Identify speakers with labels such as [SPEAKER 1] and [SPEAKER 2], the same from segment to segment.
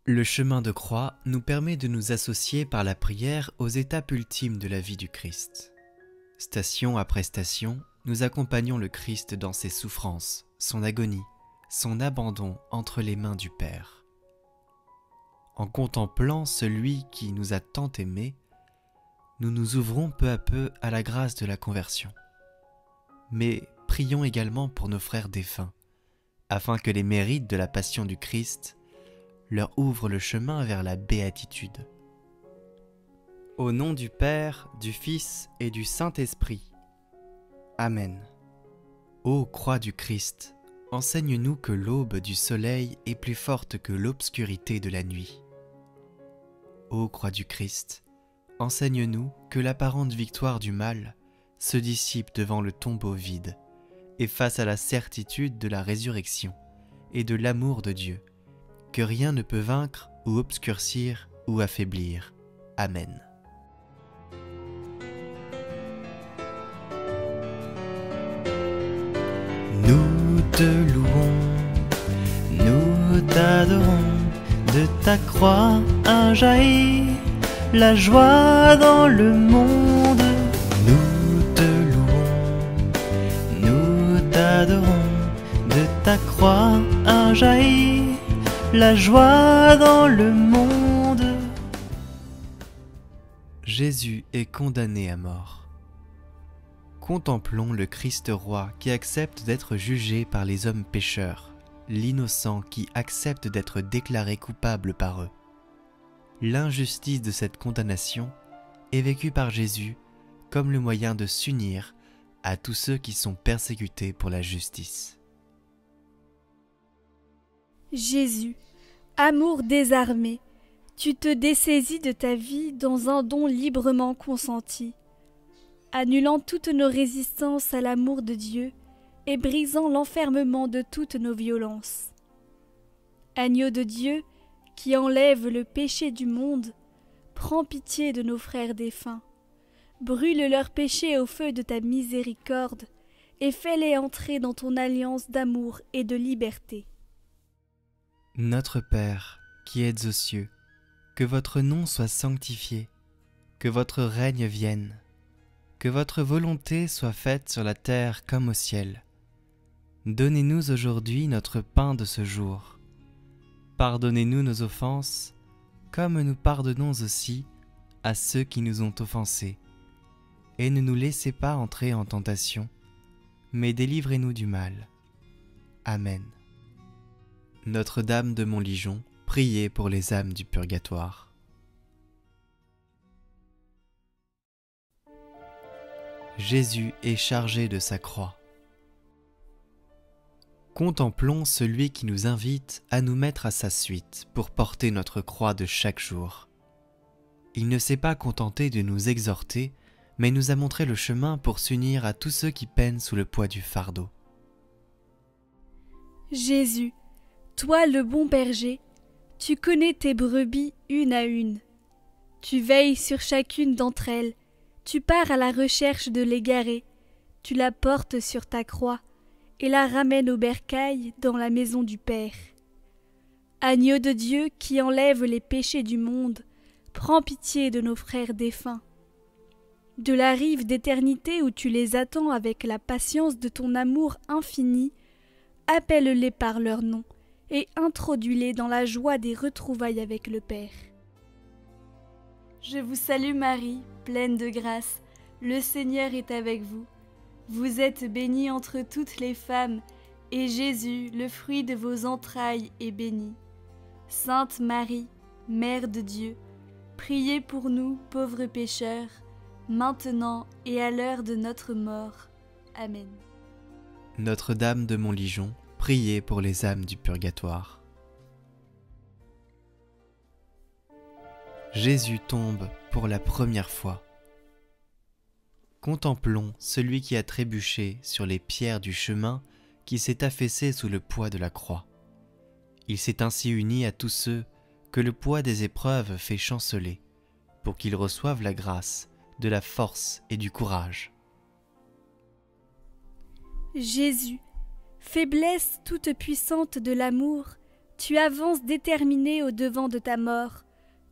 [SPEAKER 1] Le chemin de croix nous permet de nous associer par la prière aux étapes ultimes de la vie du Christ. Station après station, nous accompagnons le Christ dans ses souffrances, son agonie, son abandon entre les mains du Père. En contemplant celui qui nous a tant aimés, nous nous ouvrons peu à peu à la grâce de la conversion. Mais prions également pour nos frères défunts, afin que les mérites de la passion du Christ leur ouvrent le chemin vers la béatitude. Au nom du Père, du Fils et du Saint-Esprit. Amen. Ô croix du Christ, enseigne-nous que l'aube du soleil est plus forte que l'obscurité de la nuit. Ô croix du Christ, enseigne-nous que l'apparente victoire du mal se dissipe devant le tombeau vide et face à la certitude de la résurrection et de l'amour de Dieu, que rien ne peut vaincre ou obscurcir ou affaiblir. Amen. Nous te louons, nous t'adorons, de ta croix a jailli la joie dans le monde. Nous te louons, nous t'adorons, de ta croix a jailli la joie dans le monde. Jésus est condamné à mort. Contemplons le Christ roi qui accepte d'être jugé par les hommes pécheurs, l'innocent qui accepte d'être déclaré coupable par eux. L'injustice de cette condamnation est vécue par Jésus comme le moyen de s'unir à tous ceux qui sont persécutés pour la justice.
[SPEAKER 2] Jésus, amour désarmé, tu te dessaisis de ta vie dans un don librement consenti, annulant toutes nos résistances à l'amour de Dieu et brisant l'enfermement de toutes nos violences. Agneau de Dieu, qui enlève le péché du monde, prends pitié de nos frères défunts, brûle leurs péchés au feu de ta miséricorde et fais-les entrer dans ton alliance d'amour et de liberté.
[SPEAKER 1] Notre Père, qui êtes aux cieux, que votre nom soit sanctifié, que votre règne vienne, que votre volonté soit faite sur la terre comme au ciel. Donnez-nous aujourd'hui notre pain de ce jour. Pardonnez-nous nos offenses, comme nous pardonnons aussi à ceux qui nous ont offensés. Et ne nous laissez pas entrer en tentation, mais délivrez-nous du mal. Amen. Notre-Dame de Montligeon, priez pour les âmes du purgatoire. Jésus est chargé de sa croix. Contemplons celui qui nous invite à nous mettre à sa suite pour porter notre croix de chaque jour. Il ne s'est pas contenté de nous exhorter, mais nous a montré le chemin pour s'unir à tous ceux qui peinent sous le poids du fardeau.
[SPEAKER 2] Jésus, toi le bon berger, tu connais tes brebis une à une. Tu veilles sur chacune d'entre elles, tu pars à la recherche de l'égarée, tu la portes sur ta croix et la ramènes au bercail dans la maison du Père. Agneau de Dieu qui enlève les péchés du monde, prends pitié de nos frères défunts. De la rive d'éternité où tu les attends avec la patience de ton amour infini, appelle-les par leur nom et introduis-les dans la joie des retrouvailles avec le Père. Je vous salue Marie, pleine de grâce, le Seigneur est avec vous. Vous êtes bénie entre toutes les femmes, et Jésus, le fruit de vos entrailles, est béni. Sainte Marie, Mère de Dieu, priez pour nous, pauvres pécheurs, maintenant et à l'heure de notre mort. Amen.
[SPEAKER 1] Notre-Dame de Montligeon, priez pour les âmes du purgatoire. Jésus tombe pour la première fois. Contemplons celui qui a trébuché sur les pierres du chemin qui s'est affaissé sous le poids de la croix. Il s'est ainsi uni à tous ceux que le poids des épreuves fait chanceler, pour qu'ils reçoivent la grâce, de la force et du courage.
[SPEAKER 2] Jésus, faiblesse toute puissante de l'amour, tu avances déterminé au-devant de ta mort,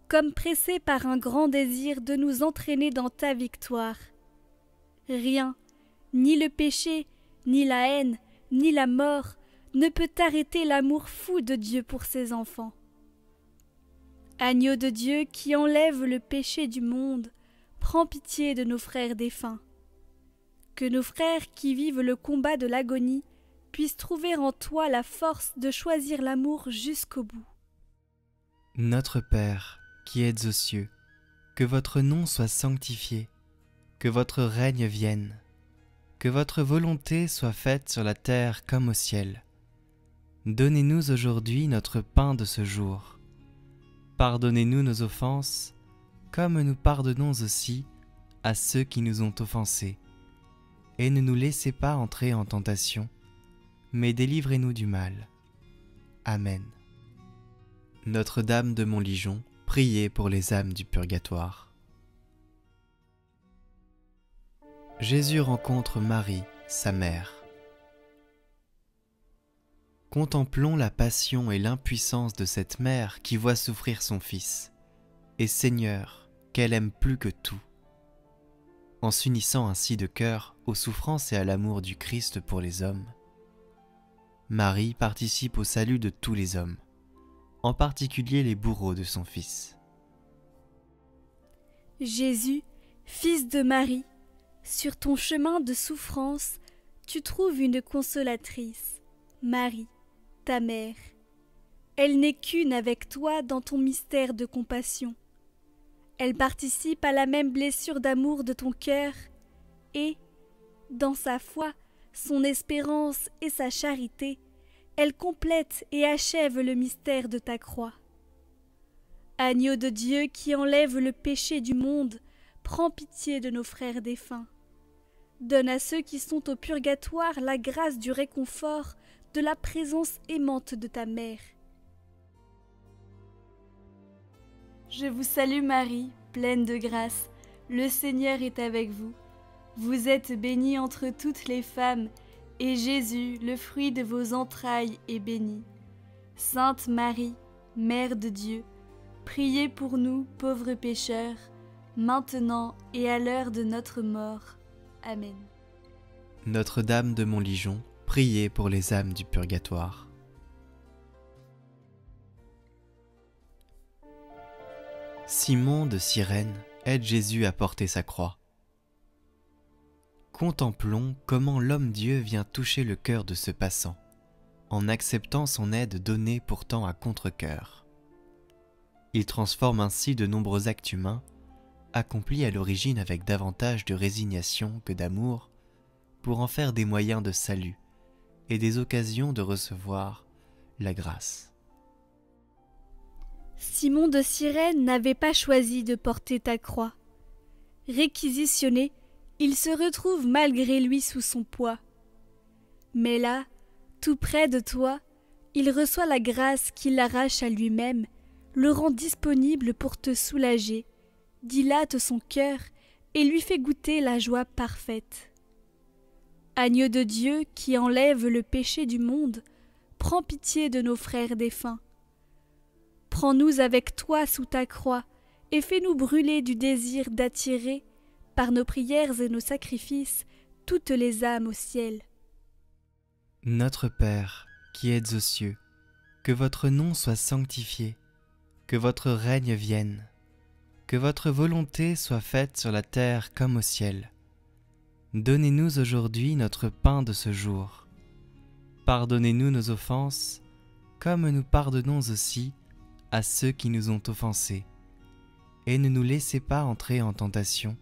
[SPEAKER 2] comme pressé par un grand désir de nous entraîner dans ta victoire. Rien, ni le péché, ni la haine, ni la mort, ne peut arrêter l'amour fou de Dieu pour ses enfants. Agneau de Dieu qui enlève le péché du monde, prends pitié de nos frères défunts. Que nos frères qui vivent le combat de l'agonie puissent trouver en toi la force de choisir l'amour jusqu'au bout.
[SPEAKER 1] Notre Père, qui êtes aux cieux, que votre nom soit sanctifié, que votre règne vienne, que votre volonté soit faite sur la terre comme au ciel. Donnez-nous aujourd'hui notre pain de ce jour. Pardonnez-nous nos offenses, comme nous pardonnons aussi à ceux qui nous ont offensés. Et ne nous laissez pas entrer en tentation, mais délivrez-nous du mal. Amen. Notre-Dame de Montligeon, priez pour les âmes du purgatoire. Jésus rencontre Marie, sa mère. Contemplons la passion et l'impuissance de cette mère qui voit souffrir son fils, et Seigneur, qu'elle aime plus que tout. En s'unissant ainsi de cœur aux souffrances et à l'amour du Christ pour les hommes, Marie participe au salut de tous les hommes, en particulier les bourreaux de son Fils.
[SPEAKER 2] Jésus, fils de Marie, sur ton chemin de souffrance, tu trouves une consolatrice, Marie, ta mère. Elle n'est qu'une avec toi dans ton mystère de compassion. Elle participe à la même blessure d'amour de ton cœur et, dans sa foi, son espérance et sa charité, elle complète et achève le mystère de ta croix. Agneau de Dieu qui enlève le péché du monde, prends pitié de nos frères défunts. Donne à ceux qui sont au purgatoire la grâce du réconfort de la présence aimante de ta mère. Je vous salue Marie, pleine de grâce, le Seigneur est avec vous. Vous êtes bénie entre toutes les femmes, et Jésus, le fruit de vos entrailles, est béni. Sainte Marie, Mère de Dieu, priez pour nous, pauvres pécheurs, maintenant et à l'heure de notre mort. Amen.
[SPEAKER 1] Notre-Dame de Montligeon, priez pour les âmes du purgatoire. Simon de Cyrène aide Jésus à porter sa croix. Contemplons comment l'homme-dieu vient toucher le cœur de ce passant, en acceptant son aide donnée pourtant à contre-cœur. Il transforme ainsi de nombreux actes humains, accomplis à l'origine avec davantage de résignation que d'amour, pour en faire des moyens de salut et des occasions de recevoir la grâce.
[SPEAKER 2] Simon de Cyrène n'avait pas choisi de porter ta croix. Réquisitionné, il se retrouve malgré lui sous son poids. Mais là, tout près de toi, il reçoit la grâce qui l'arrache à lui-même, le rend disponible pour te soulager, dilate son cœur et lui fait goûter la joie parfaite. Agneau de Dieu qui enlève le péché du monde, prends pitié de nos frères défunts. Prends-nous avec toi sous ta croix et fais-nous brûler du désir d'attirer, par nos prières et nos sacrifices, toutes les âmes au ciel.
[SPEAKER 1] Notre Père, qui êtes aux cieux, que votre nom soit sanctifié, que votre règne vienne, que votre volonté soit faite sur la terre comme au ciel. Donnez-nous aujourd'hui notre pain de ce jour. Pardonnez-nous nos offenses, comme nous pardonnons aussi à ceux qui nous ont offensés. Et ne nous laissez pas entrer en tentation,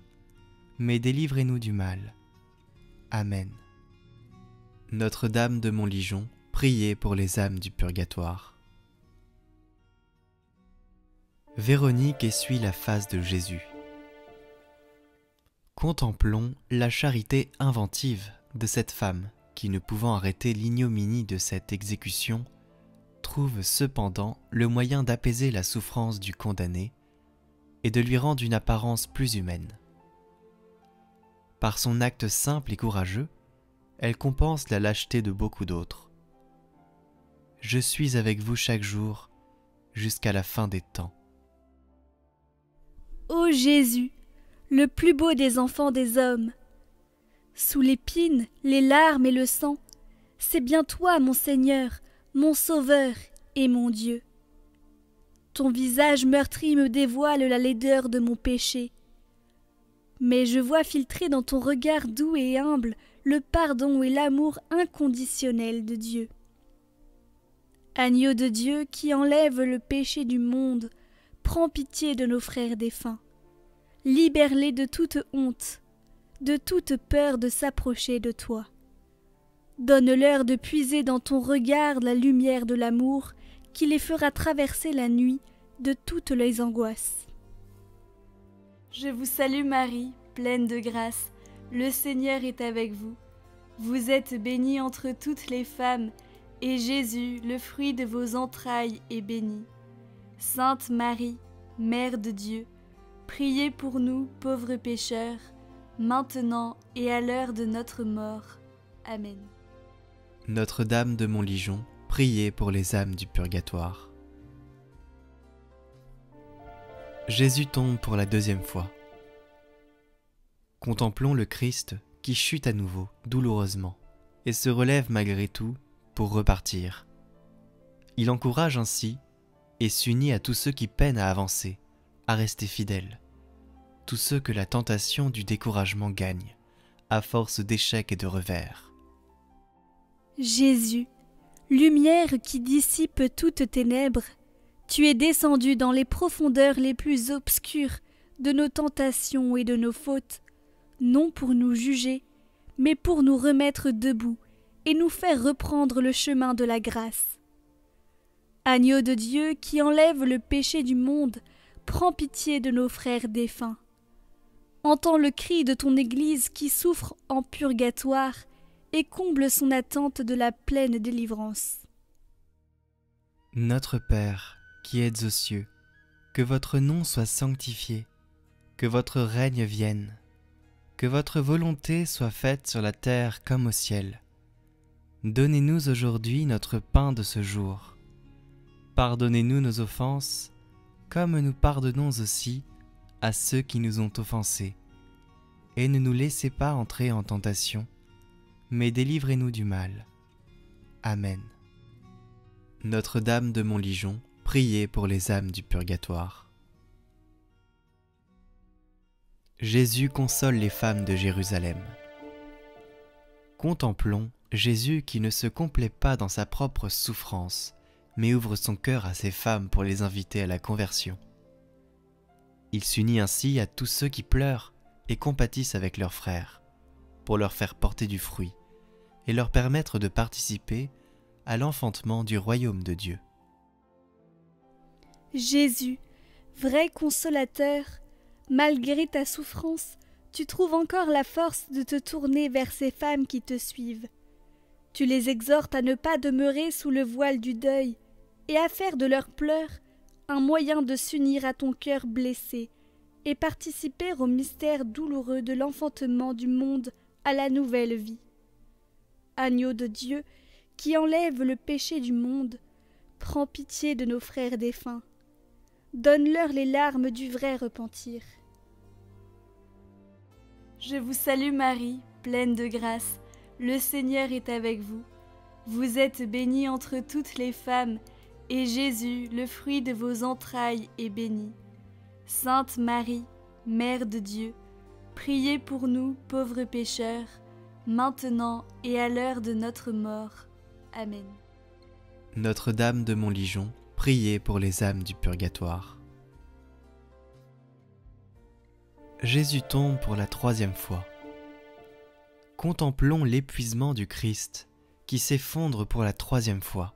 [SPEAKER 1] mais délivrez-nous du mal. Amen. Notre-Dame de Montligeon, priez pour les âmes du purgatoire. Véronique essuie la face de Jésus. Contemplons la charité inventive de cette femme qui, ne pouvant arrêter l'ignominie de cette exécution, trouve cependant le moyen d'apaiser la souffrance du condamné et de lui rendre une apparence plus humaine. Par son acte simple et courageux, elle compense la lâcheté de beaucoup d'autres. je suis avec vous chaque jour, jusqu'à la fin des temps.
[SPEAKER 2] Ô Jésus, le plus beau des enfants des hommes, sous l'épine, les larmes et le sang, c'est bien toi, mon Seigneur, mon Sauveur et mon Dieu. Ton visage meurtri me dévoile la laideur de mon péché. Mais je vois filtrer dans ton regard doux et humble le pardon et l'amour inconditionnel de Dieu. Agneau de Dieu qui enlève le péché du monde, prends pitié de nos frères défunts. Libère-les de toute honte, de toute peur de s'approcher de toi. Donne-leur de puiser dans ton regard la lumière de l'amour qui les fera traverser la nuit de toutes les angoisses. Je vous salue Marie, pleine de grâce, le Seigneur est avec vous. Vous êtes bénie entre toutes les femmes, et Jésus, le fruit de vos entrailles, est béni. Sainte Marie, Mère de Dieu, priez pour nous, pauvres pécheurs, maintenant et à l'heure de notre mort. Amen.
[SPEAKER 1] Notre-Dame de Montligeon, priez pour les âmes du purgatoire. Jésus tombe pour la deuxième fois. Contemplons le Christ qui chute à nouveau, douloureusement, et se relève malgré tout pour repartir. Il encourage ainsi et s'unit à tous ceux qui peinent à avancer, à rester fidèles, tous ceux que la tentation du découragement gagne, à force d'échecs et de revers.
[SPEAKER 2] Jésus, lumière qui dissipe toutes ténèbres, tu es descendu dans les profondeurs les plus obscures de nos tentations et de nos fautes, non pour nous juger, mais pour nous remettre debout et nous faire reprendre le chemin de la grâce. Agneau de Dieu qui enlève le péché du monde, prends pitié de nos frères défunts. Entends le cri de ton Église qui souffre en purgatoire et comble son attente de la pleine délivrance.
[SPEAKER 1] Notre Père, qui êtes aux cieux, que votre nom soit sanctifié, que votre règne vienne, que votre volonté soit faite sur la terre comme au ciel. Donnez-nous aujourd'hui notre pain de ce jour. Pardonnez-nous nos offenses, comme nous pardonnons aussi à ceux qui nous ont offensés. Et ne nous laissez pas entrer en tentation, mais délivrez-nous du mal. Amen. Notre-Dame de Montligeon, priez pour les âmes du purgatoire. Jésus console les femmes de Jérusalem. Contemplons Jésus qui ne se complaît pas dans sa propre souffrance, mais ouvre son cœur à ces femmes pour les inviter à la conversion. Il s'unit ainsi à tous ceux qui pleurent et compatissent avec leurs frères, pour leur faire porter du fruit et leur permettre de participer à l'enfantement du royaume de Dieu.
[SPEAKER 2] Jésus, vrai consolateur, malgré ta souffrance, tu trouves encore la force de te tourner vers ces femmes qui te suivent. Tu les exhortes à ne pas demeurer sous le voile du deuil et à faire de leurs pleurs un moyen de s'unir à ton cœur blessé et participer au mystère douloureux de l'enfantement du monde à la nouvelle vie. Agneau de Dieu, qui enlève le péché du monde, prends pitié de nos frères défunts. Donne-leur les larmes du vrai repentir. Je vous salue Marie, pleine de grâce, le Seigneur est avec vous. Vous êtes bénie entre toutes les femmes, et Jésus, le fruit de vos entrailles, est béni. Sainte Marie, Mère de Dieu, priez pour nous, pauvres pécheurs, maintenant et à l'heure de notre mort. Amen.
[SPEAKER 1] Notre-Dame de Montligeon, priez pour les âmes du purgatoire. Jésus tombe pour la troisième fois. Contemplons l'épuisement du Christ qui s'effondre pour la troisième fois.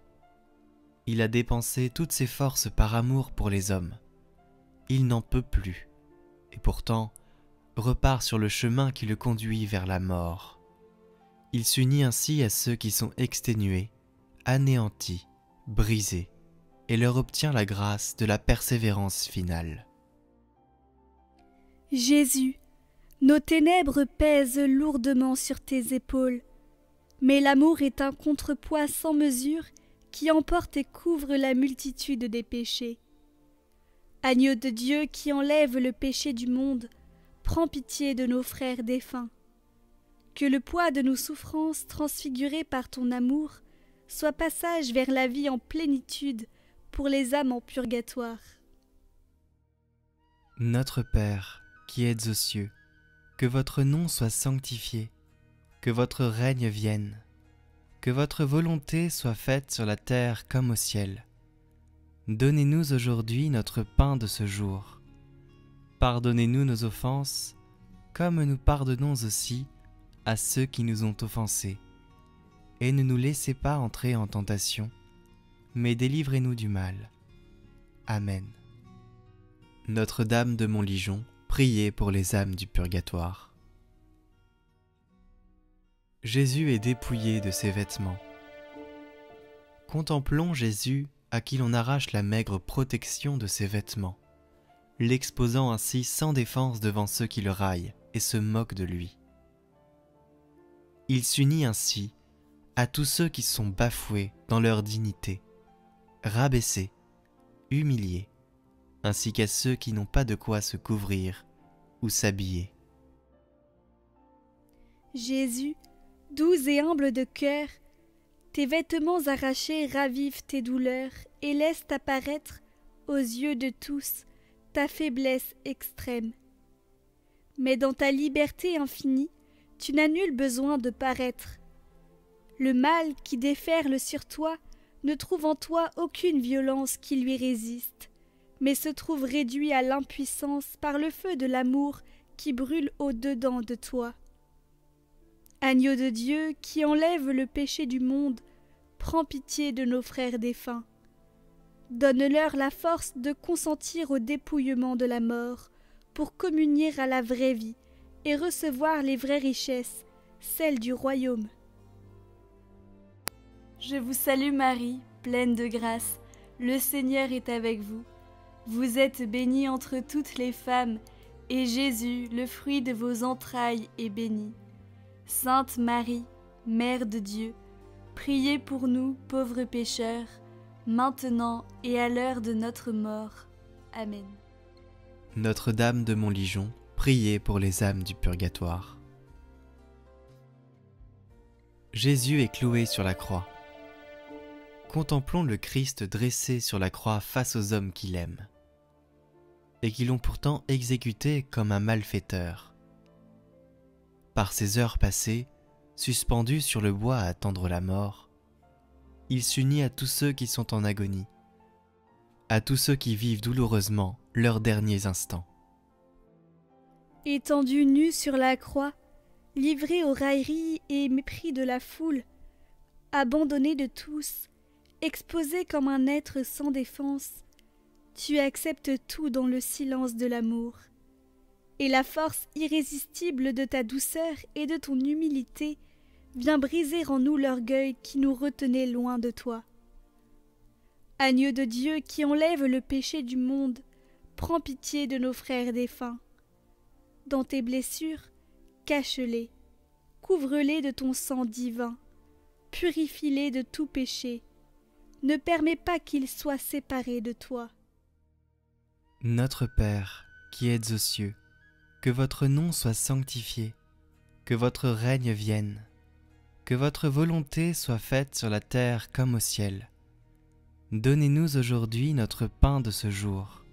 [SPEAKER 1] Il a dépensé toutes ses forces par amour pour les hommes. Il n'en peut plus, et pourtant repart sur le chemin qui le conduit vers la mort. Il s'unit ainsi à ceux qui sont exténués, anéantis, brisés, et leur obtient la grâce de la persévérance finale.
[SPEAKER 2] Jésus, nos ténèbres pèsent lourdement sur tes épaules, mais l'amour est un contrepoids sans mesure qui emporte et couvre la multitude des péchés. Agneau de Dieu qui enlève le péché du monde, prends pitié de nos frères défunts. Que le poids de nos souffrances transfigurées par ton amour soit passage vers la vie en plénitude pour les âmes en purgatoire.
[SPEAKER 1] Notre Père, qui êtes aux cieux, que votre nom soit sanctifié, que votre règne vienne, que votre volonté soit faite sur la terre comme au ciel. Donnez-nous aujourd'hui notre pain de ce jour. Pardonnez-nous nos offenses, comme nous pardonnons aussi à ceux qui nous ont offensés. Et ne nous laissez pas entrer en tentation, mais délivrez-nous du mal. Amen. Notre-Dame de Montligeon, priez pour les âmes du purgatoire. Jésus est dépouillé de ses vêtements. Contemplons Jésus à qui l'on arrache la maigre protection de ses vêtements, l'exposant ainsi sans défense devant ceux qui le raillent et se moquent de lui. Il s'unit ainsi à tous ceux qui sont bafoués dans leur dignité, rabaissés, humiliés, ainsi qu'à ceux qui n'ont pas de quoi se couvrir ou s'habiller.
[SPEAKER 2] Jésus, doux et humble de cœur, tes vêtements arrachés ravivent tes douleurs et laissent apparaître, aux yeux de tous, ta faiblesse extrême. Mais dans ta liberté infinie, tu n'as nul besoin de paraître. Le mal qui déferle sur toi ne trouve en toi aucune violence qui lui résiste, mais se trouve réduit à l'impuissance par le feu de l'amour qui brûle au-dedans de toi. Agneau de Dieu qui enlève le péché du monde, prends pitié de nos frères défunts. Donne-leur la force de consentir au dépouillement de la mort, pour communier à la vraie vie et recevoir les vraies richesses, celles du royaume. Je vous salue Marie, pleine de grâce, le Seigneur est avec vous. Vous êtes bénie entre toutes les femmes, et Jésus, le fruit de vos entrailles, est béni. Sainte Marie, Mère de Dieu, priez pour nous, pauvres pécheurs, maintenant et à l'heure de notre mort. Amen.
[SPEAKER 1] Notre-Dame de Montligeon, priez pour les âmes du purgatoire. Jésus est cloué sur la croix. Contemplons le Christ dressé sur la croix face aux hommes qu'il aime, et qui l'ont pourtant exécuté comme un malfaiteur. Par ces heures passées, suspendu sur le bois à attendre la mort, il s'unit à tous ceux qui sont en agonie, à tous ceux qui vivent douloureusement leurs derniers instants.
[SPEAKER 2] Étendu nu sur la croix, livré aux railleries et mépris de la foule, abandonné de tous, exposé comme un être sans défense, tu acceptes tout dans le silence de l'amour. Et la force irrésistible de ta douceur et de ton humilité vient briser en nous l'orgueil qui nous retenait loin de toi. Agneau de Dieu qui enlève le péché du monde, prends pitié de nos frères défunts. Dans tes blessures, cache-les, couvre-les de ton sang divin, purifie-les de tout péché, ne permets pas qu'ils soient séparés de toi.
[SPEAKER 1] Notre Père, qui êtes aux cieux, que votre nom soit sanctifié, que votre règne vienne, que votre volonté soit faite sur la terre comme au ciel. Donnez-nous aujourd'hui notre pain de ce jour.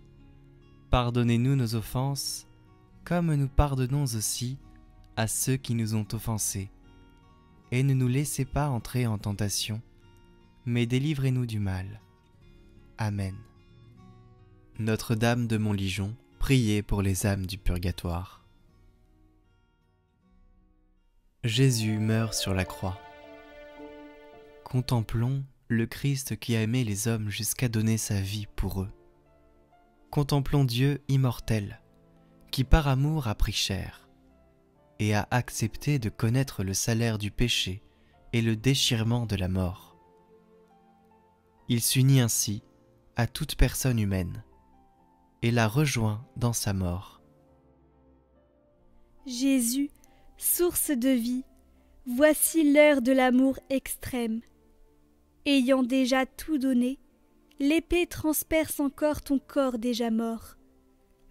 [SPEAKER 1] Pardonnez-nous nos offenses, comme nous pardonnons aussi à ceux qui nous ont offensés. Et ne nous laissez pas entrer en tentation, mais délivrez-nous du mal. Amen. Notre-Dame de Montligeon, priez pour les âmes du purgatoire. Jésus meurt sur la croix. Contemplons le Christ qui a aimé les hommes jusqu'à donner sa vie pour eux. Contemplons Dieu immortel, qui par amour a pris chair, et a accepté de connaître le salaire du péché et le déchirement de la mort. Il s'unit ainsi à toute personne humaine, et la rejoint dans sa mort.
[SPEAKER 2] Jésus, source de vie, voici l'heure de l'amour extrême. Ayant déjà tout donné, l'épée transperce encore ton corps déjà mort,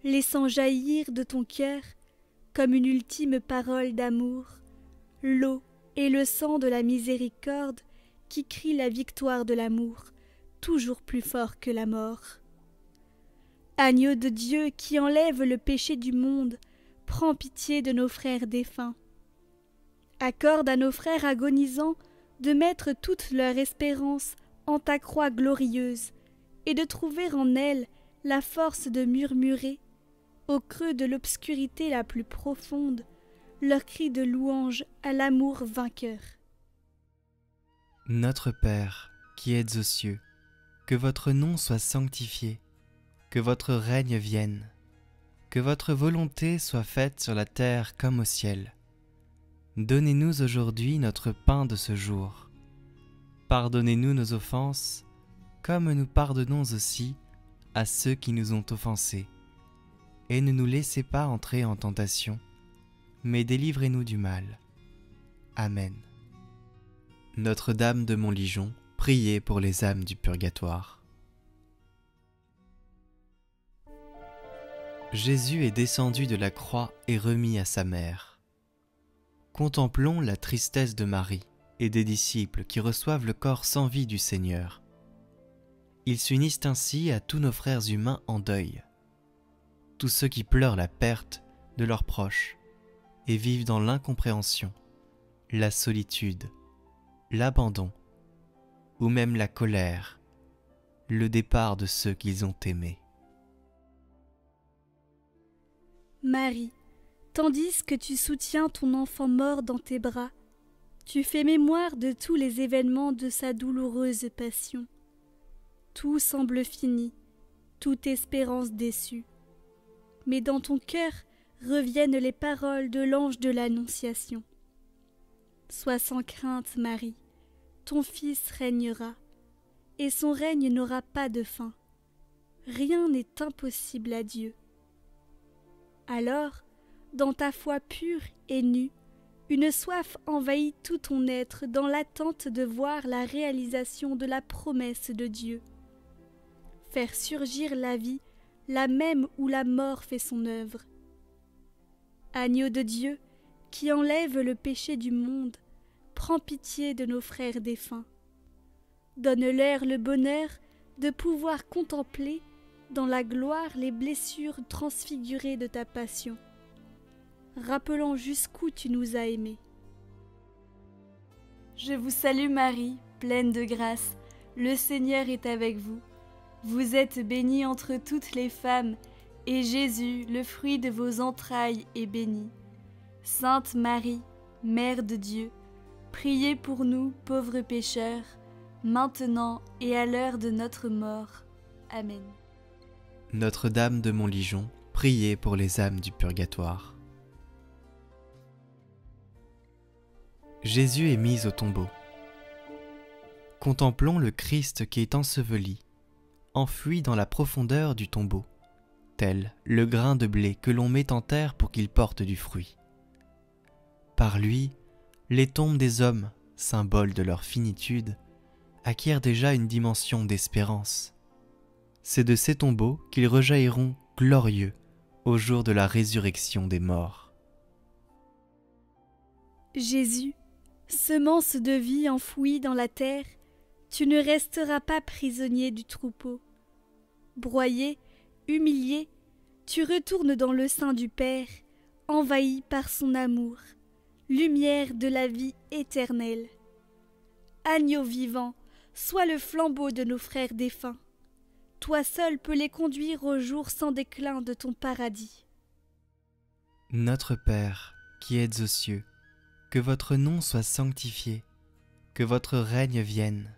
[SPEAKER 2] laissant jaillir de ton cœur, comme une ultime parole d'amour, l'eau et le sang de la miséricorde qui crie la victoire de l'amour, toujours plus fort que la mort. Agneau de Dieu qui enlève le péché du monde, prends pitié de nos frères défunts. Accorde à nos frères agonisants de mettre toute leur espérance en ta croix glorieuse et de trouver en elle la force de murmurer, au creux de l'obscurité la plus profonde, leur cri de louange à l'amour vainqueur.
[SPEAKER 1] Notre Père, qui êtes aux cieux, que votre nom soit sanctifié, que votre règne vienne, que votre volonté soit faite sur la terre comme au ciel. Donnez-nous aujourd'hui notre pain de ce jour. Pardonnez-nous nos offenses, comme nous pardonnons aussi à ceux qui nous ont offensés. Et ne nous laissez pas entrer en tentation, mais délivrez-nous du mal. Amen. Notre-Dame de Montligeon, priez pour les âmes du purgatoire. Jésus est descendu de la croix et remis à sa mère. Contemplons la tristesse de Marie et des disciples qui reçoivent le corps sans vie du Seigneur. Ils s'unissent ainsi à tous nos frères humains en deuil, tous ceux qui pleurent la perte de leurs proches et vivent dans l'incompréhension, la solitude, l'abandon ou même la colère, le départ de ceux qu'ils ont aimés.
[SPEAKER 2] Marie, tandis que tu soutiens ton enfant mort dans tes bras, tu fais mémoire de tous les événements de sa douloureuse passion. Tout semble fini, toute espérance déçue. Mais dans ton cœur reviennent les paroles de l'ange de l'Annonciation. Sois sans crainte, Marie, ton Fils régnera, et son règne n'aura pas de fin. Rien n'est impossible à Dieu. Alors, dans ta foi pure et nue, une soif envahit tout ton être dans l'attente de voir la réalisation de la promesse de Dieu. Faire surgir la vie, là même où la mort fait son œuvre. Agneau de Dieu, qui enlève le péché du monde, prends pitié de nos frères défunts. Donne-leur le bonheur de pouvoir contempler dans la gloire les blessures transfigurées de ta passion, rappelant jusqu'où tu nous as aimés. Je vous salue Marie, pleine de grâce, le Seigneur est avec vous. Vous êtes bénie entre toutes les femmes, et Jésus, le fruit de vos entrailles, est béni. Sainte Marie, Mère de Dieu, priez pour nous, pauvres pécheurs, maintenant et à l'heure de notre mort. Amen.
[SPEAKER 1] Notre-Dame de Montligeon, priez pour les âmes du purgatoire. Jésus est mis au tombeau. Contemplons le Christ qui est enseveli, enfoui dans la profondeur du tombeau, tel le grain de blé que l'on met en terre pour qu'il porte du fruit. Par lui, les tombes des hommes, symboles de leur finitude, acquièrent déjà une dimension d'espérance. C'est de ces tombeaux qu'ils rejailliront glorieux au jour de la résurrection des morts.
[SPEAKER 2] Jésus, semence de vie enfouie dans la terre, tu ne resteras pas prisonnier du troupeau. Broyé, humilié, tu retournes dans le sein du Père, envahi par son amour, lumière de la vie éternelle. Agneau vivant, sois le flambeau de nos frères défunts. Toi seul peux les conduire au jour sans déclin de ton paradis.
[SPEAKER 1] Notre Père, qui êtes aux cieux, que votre nom soit sanctifié, que votre règne vienne,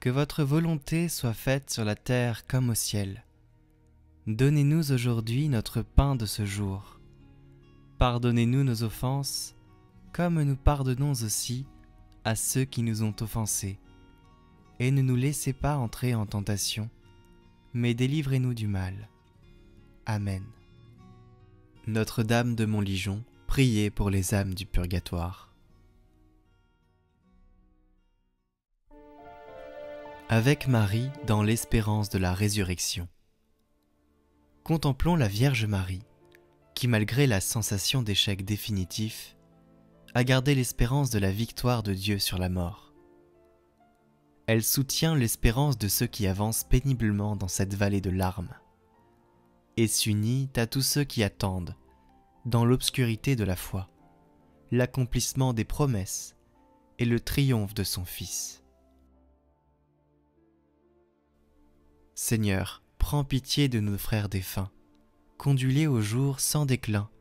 [SPEAKER 1] que votre volonté soit faite sur la terre comme au ciel. Donnez-nous aujourd'hui notre pain de ce jour. Pardonnez-nous nos offenses, comme nous pardonnons aussi à ceux qui nous ont offensés. Et ne nous laissez pas entrer en tentation, mais délivrez-nous du mal. Amen. Notre-Dame de Montligeon, priez pour les âmes du purgatoire. avec Marie dans l'espérance de la résurrection. Contemplons la Vierge Marie, qui malgré la sensation d'échec définitif, a gardé l'espérance de la victoire de Dieu sur la mort. Elle soutient l'espérance de ceux qui avancent péniblement dans cette vallée de larmes, et s'unit à tous ceux qui attendent, dans l'obscurité de la foi, l'accomplissement des promesses et le triomphe de son Fils. Seigneur, prends pitié de nos frères défunts, conduis-les au jour sans déclin,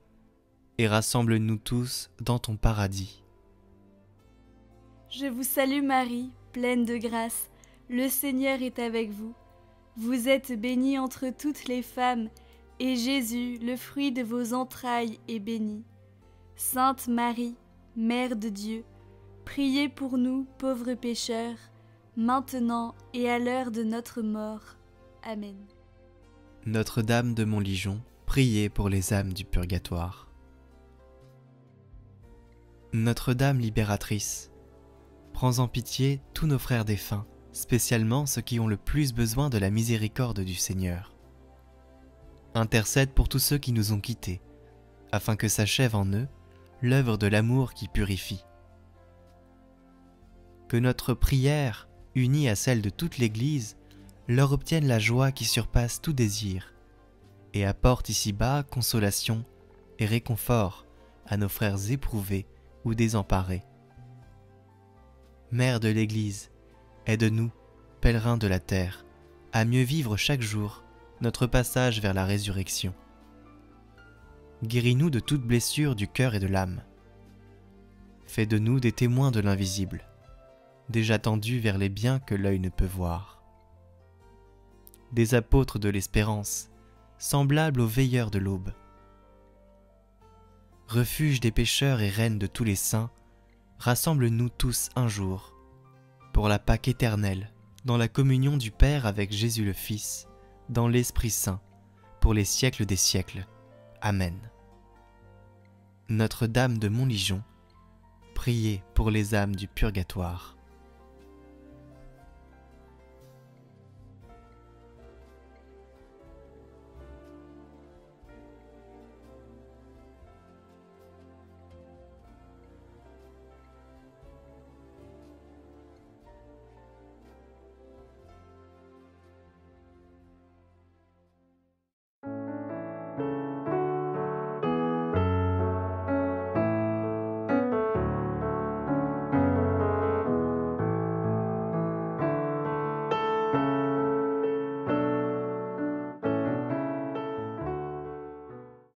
[SPEAKER 1] et rassemble-nous tous dans ton paradis.
[SPEAKER 2] Je vous salue Marie, pleine de grâce, le Seigneur est avec vous. Vous êtes bénie entre toutes les femmes, et Jésus, le fruit de vos entrailles, est béni. Sainte Marie, Mère de Dieu, priez pour nous, pauvres pécheurs, maintenant et à l'heure de notre mort. Amen.
[SPEAKER 1] Notre-Dame de Montligeon, priez pour les âmes du purgatoire. Notre-Dame libératrice, prends en pitié tous nos frères défunts, spécialement ceux qui ont le plus besoin de la miséricorde du Seigneur. Intercède pour tous ceux qui nous ont quittés, afin que s'achève en eux l'œuvre de l'amour qui purifie. Que notre prière, unie à celle de toute l'Église, leur obtienne la joie qui surpasse tout désir, et apporte ici-bas consolation et réconfort à nos frères éprouvés ou désemparés. Mère de l'Église, aide-nous, pèlerins de la terre, à mieux vivre chaque jour notre passage vers la résurrection. Guéris-nous de toute blessure du cœur et de l'âme. Fais de nous des témoins de l'invisible, déjà tendus vers les biens que l'œil ne peut voir. Des apôtres de l'espérance, semblables aux veilleurs de l'aube. Refuge des pécheurs et reine de tous les saints, rassemble-nous tous un jour, pour la Pâque éternelle, dans la communion du Père avec Jésus le Fils, dans l'Esprit Saint, pour les siècles des siècles. Amen. Notre-Dame de Montligeon, priez pour les âmes du purgatoire.